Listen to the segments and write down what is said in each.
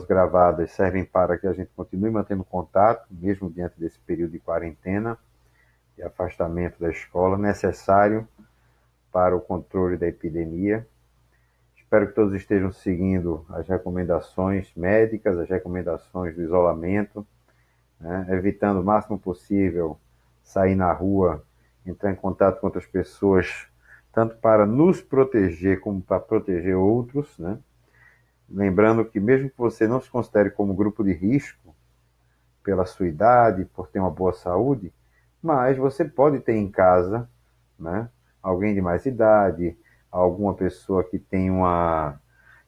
gravadas servem para que a gente continue mantendo contato, mesmo diante desse período de quarentena e afastamento da escola, necessário para o controle da epidemia. Espero que todos estejam seguindo as recomendações médicas, as recomendações do isolamento, né? Evitando o máximo possível sair na rua, entrar em contato com outras pessoas, tanto para nos proteger como para proteger outros, né? Lembrando que mesmo que você não se considere como grupo de risco, pela sua idade, por ter uma boa saúde, mas você pode ter em casa, né, alguém de mais idade, alguma pessoa que tem uma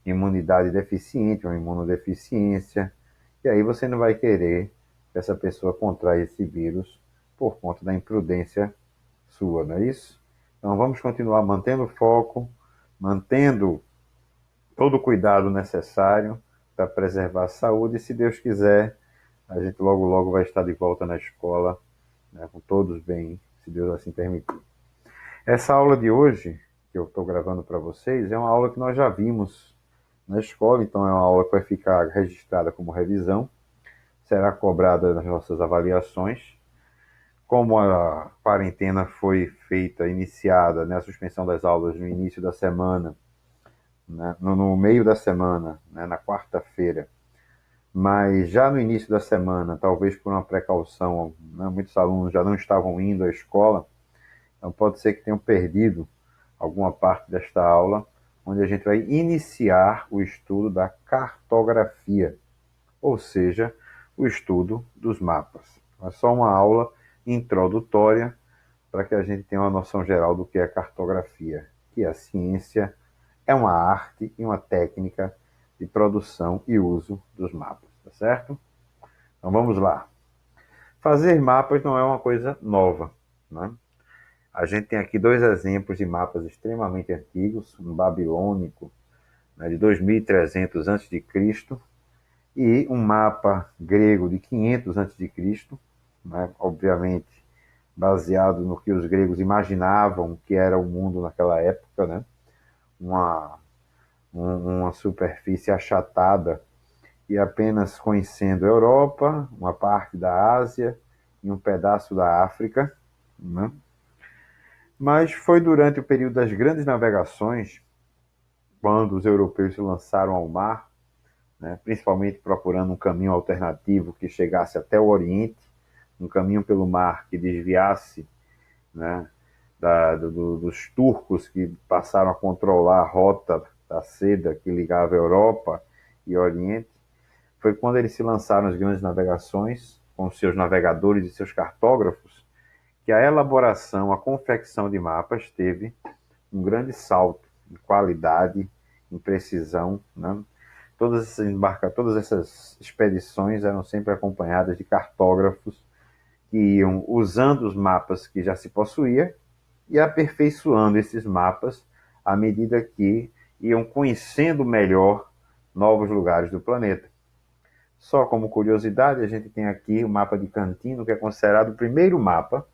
imunidade deficiente, uma imunodeficiência, e aí você não vai querer que essa pessoa contraia esse vírus por conta da imprudência sua, não é isso? Então vamos continuar mantendo o foco, mantendo todo o cuidado necessário para preservar a saúde, e se Deus quiser, a gente logo logo vai estar de volta na escola, né, com todos bem, se Deus assim permitir. Essa aula de hoje, que eu estou gravando para vocês, é uma aula que nós já vimos na escola, então é uma aula que vai ficar registrada como revisão, será cobrada nas nossas avaliações. Como a quarentena foi feita, iniciada, né, a suspensão das aulas no início da semana, né, no meio da semana, né, na quarta-feira, mas já no início da semana, talvez por uma precaução, né, muitos alunos já não estavam indo à escola, então pode ser que tenham perdido alguma parte desta aula, onde a gente vai iniciar o estudo da cartografia, ou seja, o estudo dos mapas. É só uma aula introdutória para que a gente tenha uma noção geral do que é cartografia, que a ciência é uma arte e uma técnica de produção e uso dos mapas, tá certo? Então vamos lá. Fazer mapas não é uma coisa nova, né? A gente tem aqui dois exemplos de mapas extremamente antigos, um babilônico, né, de 2300 a.C., e um mapa grego de 500 a.C., né, obviamente baseado no que os gregos imaginavam que era o mundo naquela época, né? uma, uma superfície achatada e apenas conhecendo a Europa, uma parte da Ásia e um pedaço da África, né? Mas foi durante o período das grandes navegações, quando os europeus se lançaram ao mar, né, principalmente procurando um caminho alternativo que chegasse até o Oriente, um caminho pelo mar que desviasse, né, dos turcos que passaram a controlar a rota da seda que ligava a Europa e Oriente. Foi quando eles se lançaram as grandes navegações, com seus navegadores e seus cartógrafos, que a elaboração, a confecção de mapas teve um grande salto em qualidade, em precisão, né? Todas essas expedições eram sempre acompanhadas de cartógrafos que iam usando os mapas que já se possuía e aperfeiçoando esses mapas à medida que iam conhecendo melhor novos lugares do planeta. Só como curiosidade, a gente tem aqui o mapa de Cantino, que é considerado o primeiro mapa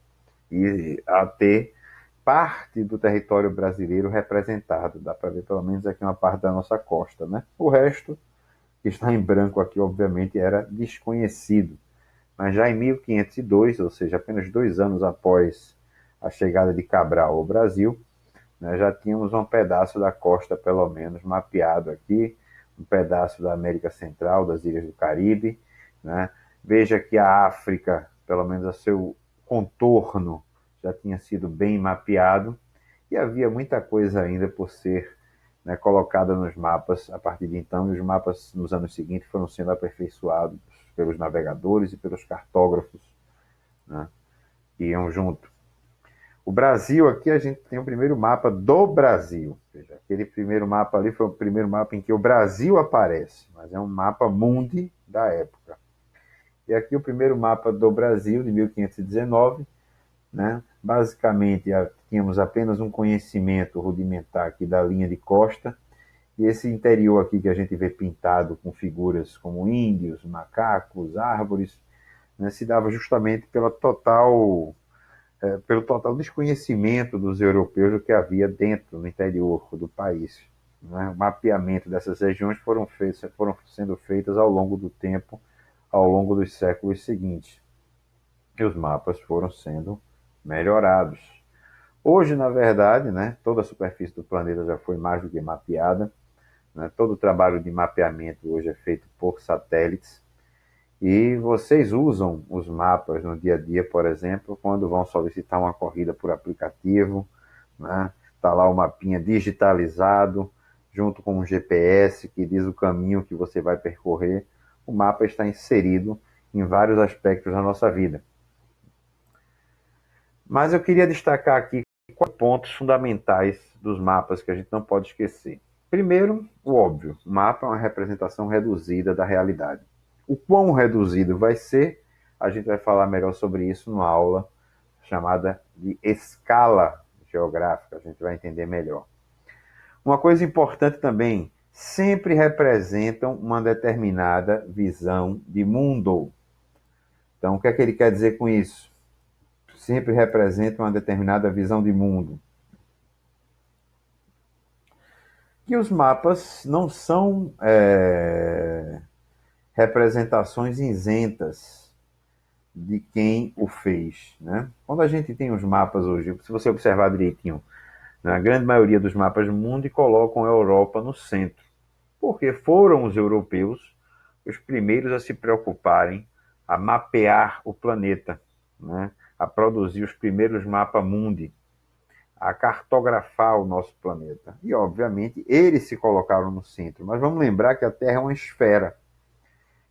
a ter parte do território brasileiro representado. Dá para ver pelo menos aqui uma parte da nossa costa, né? O resto, que está em branco aqui, obviamente, era desconhecido. Mas já em 1502, ou seja, apenas 2 anos após a chegada de Cabral ao Brasil, né, já tínhamos um pedaço da costa, pelo menos, mapeado aqui, um pedaço da América Central, das ilhas do Caribe, né? Veja que a África, pelo menos a seu contorno, já tinha sido bem mapeado, e havia muita coisa ainda por ser, né, colocada nos mapas a partir de então, e os mapas nos anos seguintes foram sendo aperfeiçoados pelos navegadores e pelos cartógrafos, né, que iam junto. O Brasil, aqui a gente tem o primeiro mapa do Brasil. Veja, aquele primeiro mapa ali foi o primeiro mapa em que o Brasil aparece, mas é um mapa mundi da época. E aqui o primeiro mapa do Brasil, de 1519, né? Basicamente, tínhamos apenas um conhecimento rudimentar aqui da linha de costa, e esse interior aqui que a gente vê pintado com figuras como índios, macacos, árvores, né, se dava justamente pelo total desconhecimento dos europeus do que havia dentro, no interior do país. né? O mapeamento dessas regiões foram sendo feitas ao longo do tempo, ao longo dos séculos seguintes. E os mapas foram sendo melhorados. Hoje, na verdade, né, toda a superfície do planeta já foi mais do que mapeada, né? Todo o trabalho de mapeamento hoje é feito por satélites. E vocês usam os mapas no dia a dia, por exemplo, quando vão solicitar uma corrida por aplicativo, né? Está lá o mapinha digitalizado, junto com um GPS que diz o caminho que você vai percorrer. O mapa está inserido em vários aspectos da nossa vida. Mas eu queria destacar aqui 4 pontos fundamentais dos mapas que a gente não pode esquecer. Primeiro, o óbvio: o mapa é uma representação reduzida da realidade. O quão reduzido vai ser, a gente vai falar melhor sobre isso numa aula chamada de escala geográfica, a gente vai entender melhor. Uma coisa importante também: sempre representam uma determinada visão de mundo. Então, o que é que ele quer dizer com isso? Sempre representam uma determinada visão de mundo. Que os mapas não são representações isentas de quem o fez, né? Quando a gente tem os mapas hoje, se você observar direitinho, na grande maioria dos mapas do mundo colocam a Europa no centro, porque foram os europeus os primeiros a se preocuparem a mapear o planeta, né? A produzir os primeiros mapas mundi, a cartografar o nosso planeta. E, obviamente, eles se colocaram no centro. Mas vamos lembrar que a Terra é uma esfera.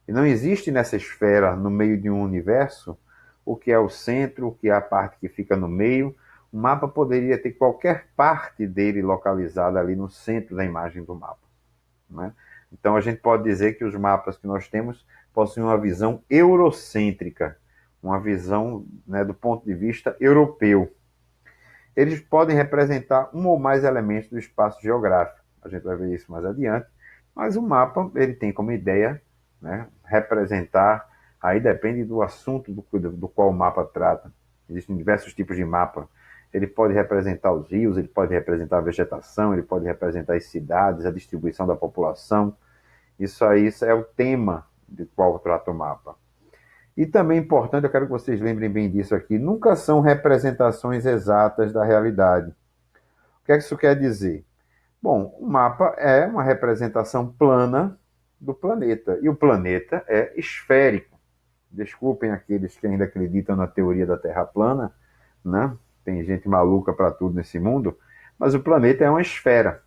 E não existe nessa esfera, no meio de um universo, o que é o centro, o que é a parte que fica no meio. O mapa poderia ter qualquer parte dele localizada ali no centro da imagem do mapa, né? Então a gente pode dizer que os mapas que nós temos possuem uma visão eurocêntrica, uma visão, né, do ponto de vista europeu. Eles podem representar um ou mais elementos do espaço geográfico. A gente vai ver isso mais adiante. Mas o mapa ele tem como ideia, né, representar, aí depende do assunto do qual o mapa trata. Existem diversos tipos de mapa. Ele pode representar os rios, ele pode representar a vegetação, ele pode representar as cidades, a distribuição da população. Isso é o tema de qual trata o mapa. E também importante, eu quero que vocês lembrem bem disso aqui, nunca são representações exatas da realidade. O que é que isso quer dizer? Bom, o mapa é uma representação plana do planeta, e o planeta é esférico. Desculpem aqueles que ainda acreditam na teoria da Terra plana, né? Tem gente maluca para tudo nesse mundo, mas o planeta é uma esfera.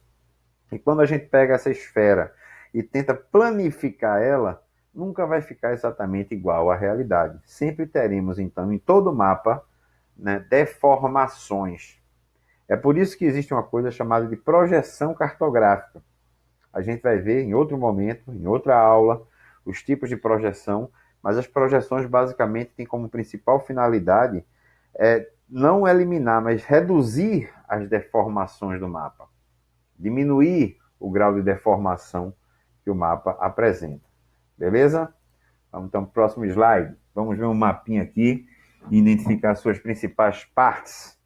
E quando a gente pega essa esfera e tenta planificar ela, nunca vai ficar exatamente igual à realidade. Sempre teremos, então, em todo o mapa, né, deformações. É por isso que existe uma coisa chamada de projeção cartográfica. A gente vai ver em outro momento, em outra aula, os tipos de projeção, mas as projeções basicamente têm como principal finalidade não eliminar, mas reduzir as deformações do mapa, diminuir o grau de deformação que o mapa apresenta. Beleza? Vamos então para o próximo slide. Vamos ver um mapinha aqui e identificar suas principais partes.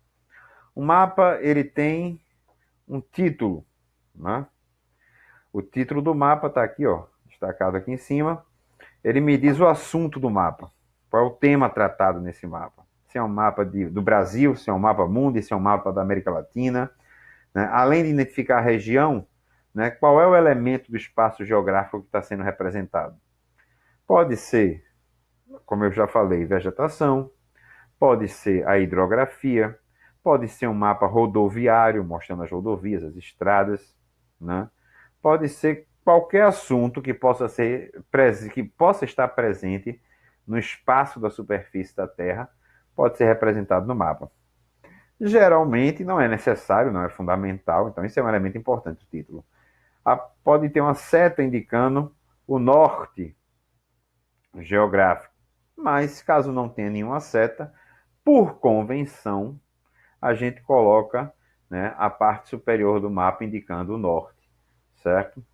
O mapa ele tem um título, né? O título do mapa está aqui, ó, destacado aqui em cima. Ele me diz o assunto do mapa. Qual é o tema tratado nesse mapa? Se é um mapa do Brasil, se é um mapa mundo, se é um mapa da América Latina, né? Além de identificar a região, né, qual é o elemento do espaço geográfico que está sendo representado? Pode ser, como eu já falei, vegetação, pode ser a hidrografia, pode ser um mapa rodoviário, mostrando as rodovias, as estradas, né? Pode ser qualquer assunto que possa estar presente no espaço da superfície da Terra, pode ser representado no mapa. Geralmente não é necessário, não é fundamental, então isso é um elemento importante do título. Pode ter uma seta indicando o norte geográfico, mas caso não tenha nenhuma seta, por convenção, a gente coloca, né, a parte superior do mapa indicando o norte, certo?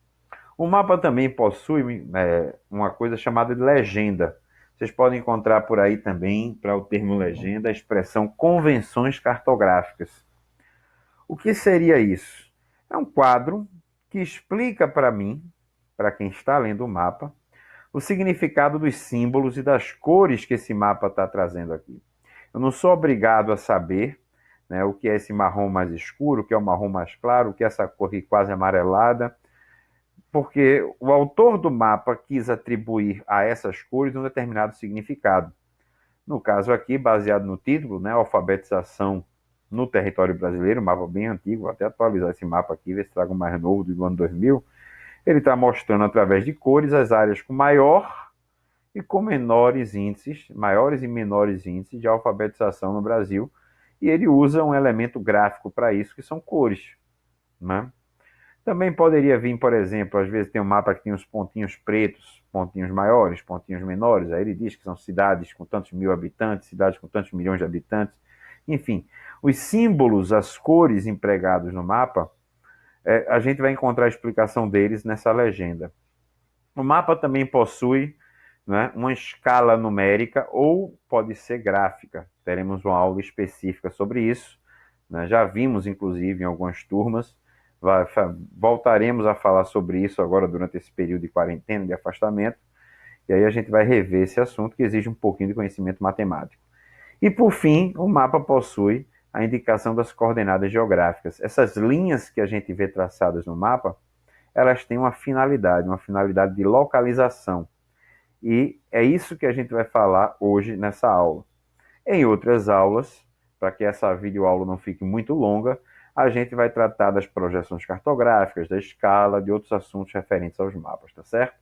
O mapa também possui uma coisa chamada de legenda. Vocês podem encontrar por aí também, para o termo legenda, a expressão convenções cartográficas. O que seria isso? É um quadro que explica para mim, para quem está lendo o mapa, o significado dos símbolos e das cores que esse mapa está trazendo aqui. Eu não sou obrigado a saber, né, o que é esse marrom mais escuro, o que é o marrom mais claro, o que é essa cor aqui quase amarelada, porque o autor do mapa quis atribuir a essas cores um determinado significado. No caso aqui, baseado no título, né, alfabetização no território brasileiro, um mapa bem antigo, vou até atualizar esse mapa aqui, ver se trago um mais novo do ano 2000. Ele está mostrando através de cores as áreas com maior e com menores índices, maiores e menores índices de alfabetização no Brasil, e ele usa um elemento gráfico para isso, que são cores, né? Também poderia vir, por exemplo, às vezes tem um mapa que tem os pontinhos pretos, pontinhos maiores, pontinhos menores, aí ele diz que são cidades com tantos mil habitantes, cidades com tantos milhões de habitantes, enfim. Os símbolos, as cores empregados no mapa, a gente vai encontrar a explicação deles nessa legenda. O mapa também possui, né, uma escala numérica ou pode ser gráfica. Teremos uma aula específica sobre isso, né? Já vimos, inclusive, em algumas turmas. Voltaremos a falar sobre isso agora durante esse período de quarentena, de afastamento. E aí a gente vai rever esse assunto que exige um pouquinho de conhecimento matemático. E, por fim, o mapa possui a indicação das coordenadas geográficas. Essas linhas que a gente vê traçadas no mapa, elas têm uma finalidade de localização. E é isso que a gente vai falar hoje nessa aula. Em outras aulas, para que essa videoaula não fique muito longa, a gente vai tratar das projeções cartográficas, da escala, de outros assuntos referentes aos mapas, tá certo?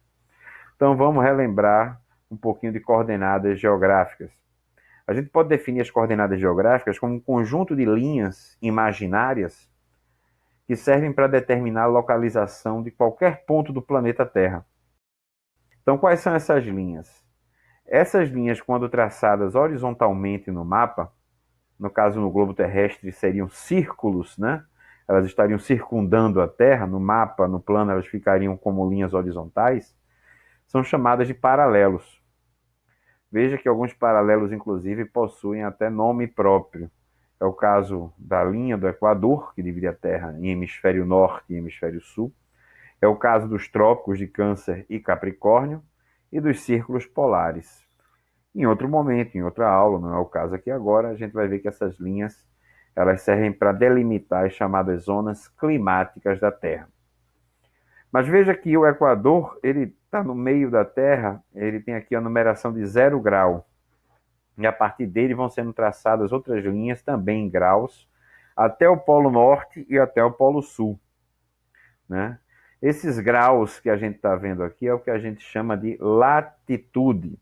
Então vamos relembrar um pouquinho de coordenadas geográficas. A gente pode definir as coordenadas geográficas como um conjunto de linhas imaginárias que servem para determinar a localização de qualquer ponto do planeta Terra. Então, quais são essas linhas? Essas linhas, quando traçadas horizontalmente no mapa, no caso no globo terrestre seriam círculos, né? Elas estariam circundando a Terra, no mapa, no plano, elas ficariam como linhas horizontais, são chamadas de paralelos. Veja que alguns paralelos, inclusive, possuem até nome próprio. É o caso da linha do Equador, que divide a Terra em hemisfério norte e hemisfério sul. É o caso dos trópicos de Câncer e Capricórnio e dos círculos polares. Em outro momento, em outra aula, não é o caso aqui agora, a gente vai ver que essas linhas elas servem para delimitar as chamadas zonas climáticas da Terra. Mas veja que o Equador, ele está no meio da Terra, ele tem aqui a numeração de 0 grau. E a partir dele vão sendo traçadas outras linhas também em graus, até o Polo Norte e até o Polo Sul, né? Esses graus que a gente está vendo aqui é o que a gente chama de latitude.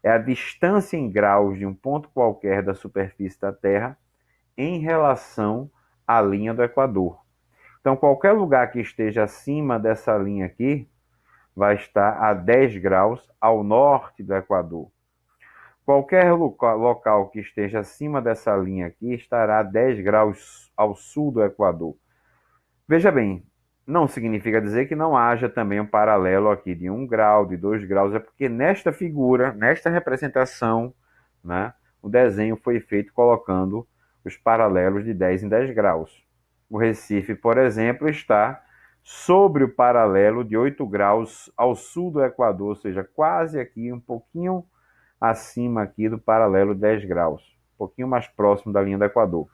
É a distância em graus de um ponto qualquer da superfície da Terra em relação à linha do Equador. Então, qualquer lugar que esteja acima dessa linha aqui vai estar a 10 graus ao norte do Equador. Qualquer local que esteja acima dessa linha aqui estará a 10 graus ao sul do Equador. Veja bem, não significa dizer que não haja também um paralelo aqui de 1 grau, de 2 graus, é porque nesta figura, nesta representação, né, o desenho foi feito colocando os paralelos de 10 em 10 graus. O Recife, por exemplo, está sobre o paralelo de 8 graus ao sul do Equador, ou seja, quase aqui, um pouquinho acima aqui do paralelo de 10 graus, um pouquinho mais próximo da linha do Equador.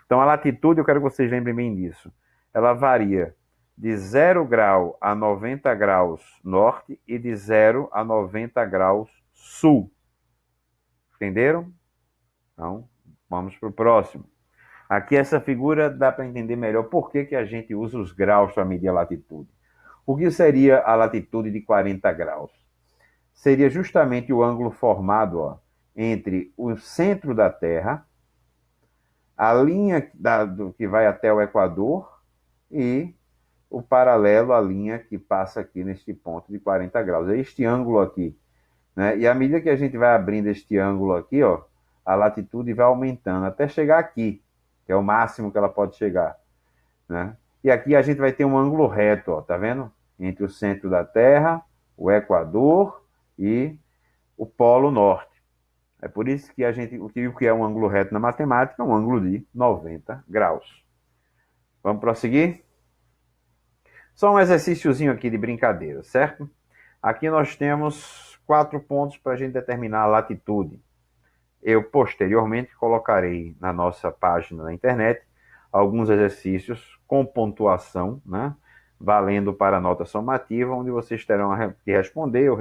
Então, a latitude, eu quero que vocês lembrem bem disso, ela varia de 0 grau a 90 graus norte e de 0 a 90 graus sul. Entenderam? Então, vamos para o próximo. Aqui essa figura dá para entender melhor por que a gente usa os graus para medir a latitude. O que seria a latitude de 40 graus? Seria justamente o ângulo formado, ó, entre o centro da Terra, a linha que vai até o Equador e o paralelo à linha que passa aqui neste ponto de 40 graus. É este ângulo aqui, né? E à medida que a gente vai abrindo este ângulo aqui, ó, a latitude vai aumentando até chegar aqui, que é o máximo que ela pode chegar, né? E aqui a gente vai ter um ângulo reto, ó, tá vendo? Entre o centro da Terra, o Equador e o Polo Norte. É por isso que o que é um ângulo reto na matemática é um ângulo de 90 graus. Vamos prosseguir? Só um exercíciozinho aqui de brincadeira, certo? Aqui nós temos 4 pontos para a gente determinar a latitude. Eu posteriormente colocarei na nossa página na internet alguns exercícios com pontuação, né? Valendo para a nota somativa, onde vocês terão que responder, eu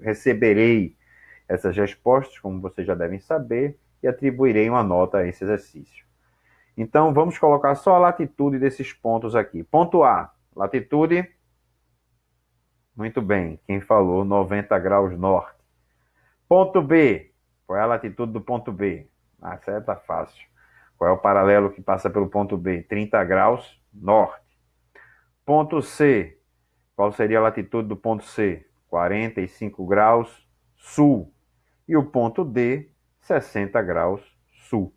receberei essas respostas, como vocês já devem saber, e atribuirei uma nota a esse exercício. Então, vamos colocar só a latitude desses pontos aqui. Ponto A, latitude. Muito bem, quem falou 90 graus norte. Ponto B, qual é a latitude do ponto B? Ah, essa tá fácil. Qual é o paralelo que passa pelo ponto B? 30 graus norte. Ponto C, qual seria a latitude do ponto C? 45 graus sul. E o ponto D, 60 graus sul.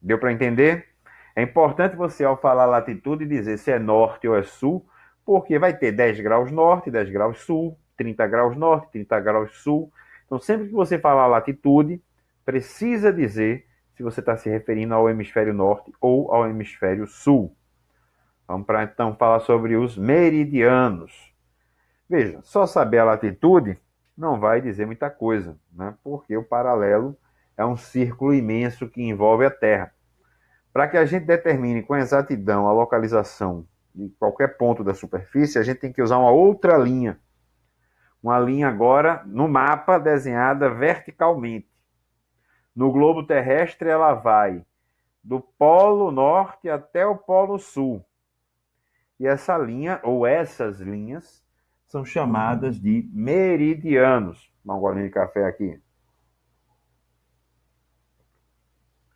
Deu para entender? É importante você, ao falar latitude, dizer se é norte ou é sul, porque vai ter 10 graus norte, 10 graus sul, 30 graus norte, 30 graus sul. Então, sempre que você falar latitude, precisa dizer se você está se referindo ao hemisfério norte ou ao hemisfério sul. Vamos para então falar sobre os meridianos. Veja, só saber a latitude não vai dizer muita coisa, né? Porque o paralelo é um círculo imenso que envolve a Terra. Para que a gente determine com exatidão a localização de qualquer ponto da superfície, a gente tem que usar uma outra linha. Uma linha agora no mapa desenhada verticalmente. No globo terrestre ela vai do polo norte até o polo sul. E essa linha, ou essas linhas, são chamadas de meridianos. Dá um golinho de café aqui.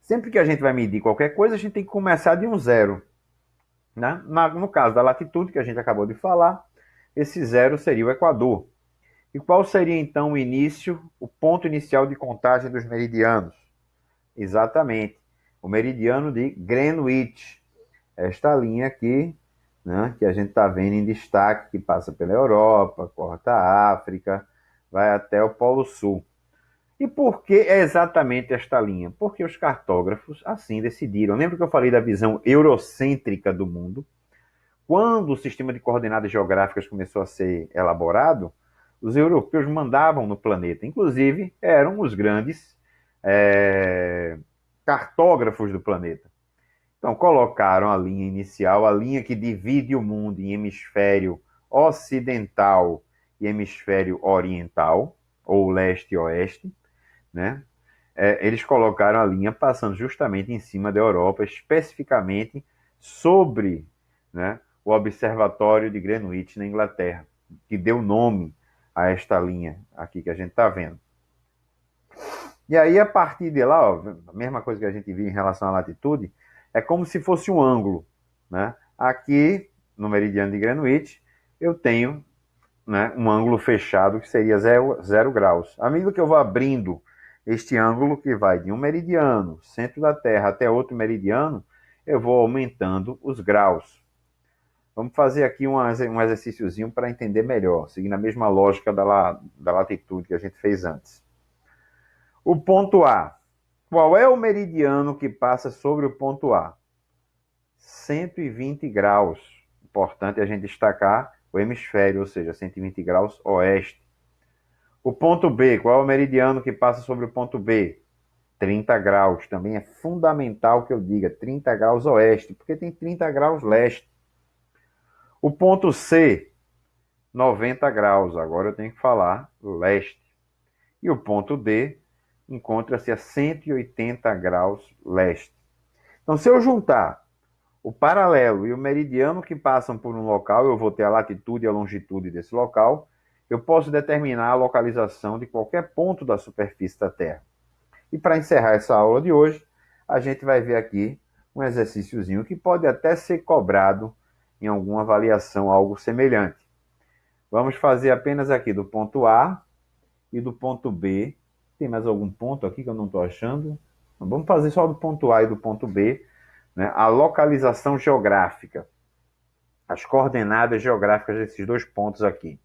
Sempre que a gente vai medir qualquer coisa, a gente tem que começar de um zero. Né? No caso da latitude, que a gente acabou de falar, esse zero seria o Equador. E qual seria então o início, o ponto inicial de contagem dos meridianos? Exatamente, o meridiano de Greenwich. Esta linha aqui, né, que a gente está vendo em destaque, que passa pela Europa, corta a África, vai até o Polo Sul. E por que é exatamente esta linha? Porque os cartógrafos assim decidiram. Lembra que eu falei da visão eurocêntrica do mundo? Quando o sistema de coordenadas geográficas começou a ser elaborado, os europeus mandavam no planeta. Inclusive, eram os grandes cartógrafos do planeta. Então, colocaram a linha inicial, a linha que divide o mundo em hemisfério ocidental e hemisfério oriental, ou leste e oeste, né? Eles colocaram a linha passando justamente em cima da Europa, especificamente sobre, né, o Observatório de Greenwich, na Inglaterra, que deu nome a esta linha aqui que a gente está vendo. E aí, a partir de lá, ó, a mesma coisa que a gente viu em relação à latitude, é como se fosse um ângulo. Né? Aqui, no meridiano de Greenwich, eu tenho, né, um ângulo fechado que seria 0 graus. À medida que eu vou abrindo este ângulo, que vai de um meridiano, centro da Terra, até outro meridiano, eu vou aumentando os graus. Vamos fazer aqui um exercíciozinho para entender melhor, seguindo a mesma lógica da latitude que a gente fez antes. O ponto A. Qual é o meridiano que passa sobre o ponto A? 120 graus. Importante a gente destacar o hemisfério, ou seja, 120 graus oeste. O ponto B. Qual é o meridiano que passa sobre o ponto B? 30 graus. Também é fundamental que eu diga 30 graus oeste, porque tem 30 graus leste. O ponto C, 90 graus. Agora eu tenho que falar leste. E o ponto D encontra-se a 180 graus leste. Então, se eu juntar o paralelo e o meridiano que passam por um local, eu vou ter a latitude e a longitude desse local, eu posso determinar a localização de qualquer ponto da superfície da Terra. E para encerrar essa aula de hoje, a gente vai ver aqui um exercíciozinho que pode até ser cobrado em alguma avaliação, algo semelhante. Vamos fazer apenas aqui do ponto A e do ponto B. Tem mais algum ponto aqui que eu não estou achando? Vamos fazer só do ponto A e do ponto B, né? A localização geográfica, as coordenadas geográficas desses dois pontos aqui.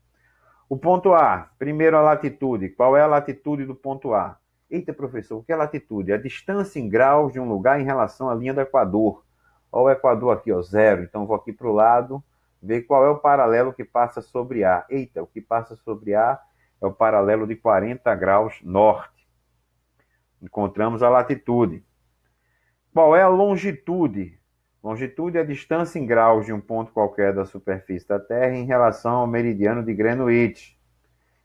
O ponto A, primeiro a latitude. Qual é a latitude do ponto A? Eita, professor, o que é latitude? A distância em graus de um lugar em relação à linha do Equador. Olha o Equador aqui, ó, 0. Então, vou aqui para o lado ver qual é o paralelo que passa sobre A. Eita, o que passa sobre A é o paralelo de 40 graus norte. Encontramos a latitude. Qual é a longitude? Longitude é a distância em graus de um ponto qualquer da superfície da Terra em relação ao meridiano de Greenwich.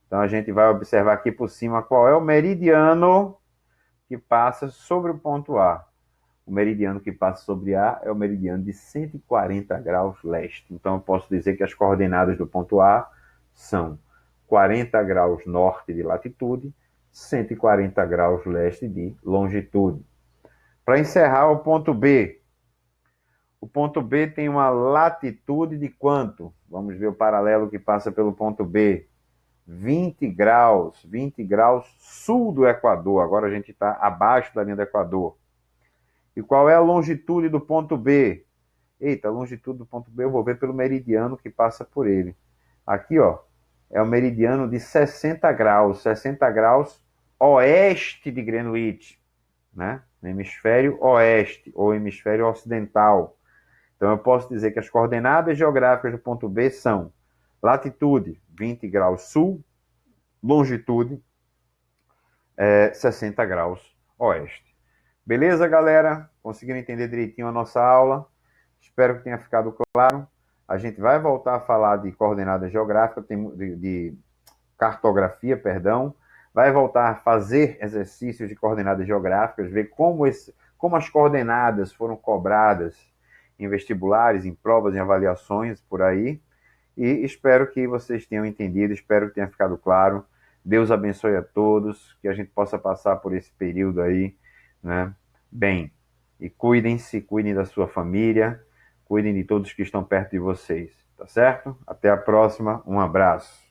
Então a gente vai observar aqui por cima qual é o meridiano que passa sobre o ponto A. O meridiano que passa sobre A é o meridiano de 140 graus leste. Então eu posso dizer que as coordenadas do ponto A são 40 graus norte de latitude, 140 graus leste de longitude. Para encerrar, o ponto B tem uma latitude de quanto? Vamos ver o paralelo que passa pelo ponto B. 20 graus sul do Equador. Agora a gente está abaixo da linha do Equador. E qual é a longitude do ponto B? Eita, a longitude do ponto B eu vou ver pelo meridiano que passa por ele. Aqui, ó, é o meridiano de 60 graus oeste de Greenwich, né? No hemisfério oeste ou hemisfério ocidental. Então eu posso dizer que as coordenadas geográficas do ponto B são latitude 20 graus sul, longitude 60 graus oeste. Beleza, galera? Conseguiram entender direitinho a nossa aula? Espero que tenha ficado claro. A gente vai voltar a falar de coordenadas geográficas, de cartografia, perdão. Vai voltar a fazer exercícios de coordenadas geográficas, ver como as coordenadas foram cobradas em vestibulares, em provas, em avaliações, por aí. E espero que vocês tenham entendido, espero que tenha ficado claro. Deus abençoe a todos, que a gente possa passar por esse período aí, né? Bem, e cuidem-se, cuidem da sua família, cuidem de todos que estão perto de vocês, tá certo? Até a próxima, um abraço.